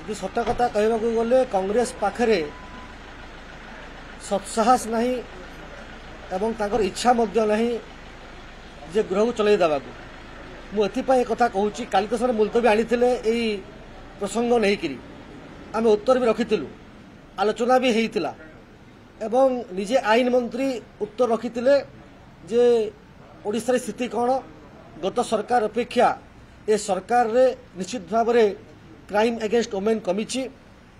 जो सत कथा कहवाक गले कांग्रेस पाखरे सत्साहस नहीं एवं तांकर इच्छा मध्य नहीं जे गृह को चलाई देवाक मुझे कथा कहूँ काली तो सर मुलतवी आनी प्रसंग नहीं करी आम उत्तर भी रखी आलोचना भी होता एवं निजे आईन मंत्री उत्तर रखी जे ओडिशा स्थिति कौन गत सरकार अपेक्षा ए सरकार रे निश्चित भाव में क्राइम अगेंस्ट वुमेन कमी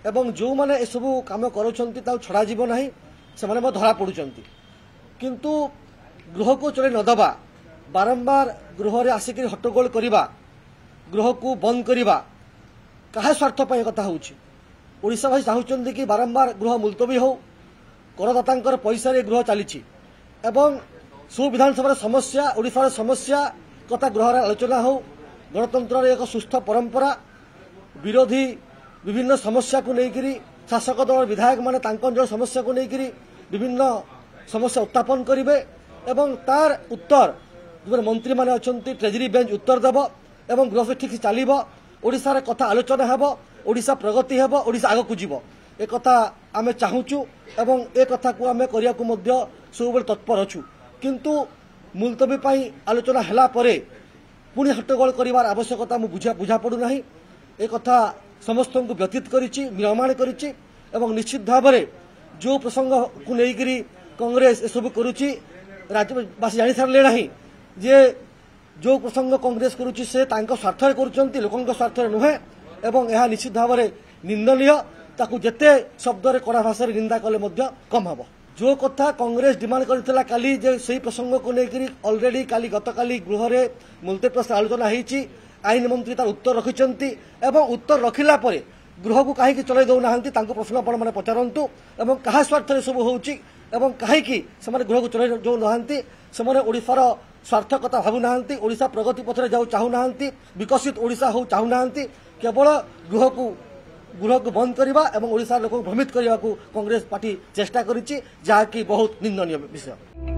एवं जो मैंने ए सब कम कर छड़ा जीव ना से धरा पड़ुंट किंतु गृह को चले नदबा बारंबार गृह रे आसिक हट्टगोल करवा गृह को बंद करवा क्या स्वार्थ कथा होशावासी चाहते कि बारंबार गृह मुलतवी हो करदाता पैसा गृह चली सुविधानसभा समस्या ओडिशार समस्या कथा गृह आलोचना हो गणतंत्र एक सुस्थ परंपरा विरोधी विभिन्न समस्या को लेकर शासक दल विधायक माने तांकर समस्या को लेकर विभिन्न समस्या उत्थापन करेंगे एवं तार उत्तर जो मंत्री माने अछंती ट्रेजरी बेंच उत्तर देव एवं गृह से ठीक चलो ओडिशार कथा आलोचना हेब ओडिशा प्रगति हेब ओडिशा आग को जीव ए कथा आमे चाहूचु एवं ए कथा को आमे करिया को मध्य सब तत्पर अछु किंतु मुलतवी पाई आलोचना हैला परे पुणी हट्टगोल करिवार आवश्यकता मु बुझा पड़ुना ए कथा समस्त को व्यतीत करिछि निर्माण करिछि एवं निश्चित भाव में जो प्रसंग को लेकर कांग्रेस ए सब करुछि राज्यवासी जानी सारे ना जे जो प्रसंग कांग्रेस करुछि से तांको स्वार्थ करुछंती लोकंक स्वार्थ नुहे एवं यह निश्चित भाव में निंदनीय ताकू जेते शब्द कड़ा भाषा निंदा कले मध्य कम हम जो कथा कांग्रेस डिमांड करथिला काली जे सही प्रसंग को लेकर ऑलरेडी काली गतकाली गृह रे मुलतवी प्रस्ताव आलोचना होईची आईन मंत्री तार उत्तर रखिचंती एवं उत्तर रखिला परे गृह को कहीं चलाई दौ ना प्रश्न आपण मैंने पचारतु एवं क्या स्वार्थ सब होउची एवं कहीं गृह को चलाई दौ ना ओडिशार स्वार्थ कथा भावुना ओडिशा प्रगति पथरे जाऊ चाहूना विकसित ओडिशा हो चाहूना केवल गृह को बंद करवा एवं ओडिशा लोक भ्रमित करने को कांग्रेस पार्टी चेष्टा करिछि जहाँकि बहुत निंदनीय विषय।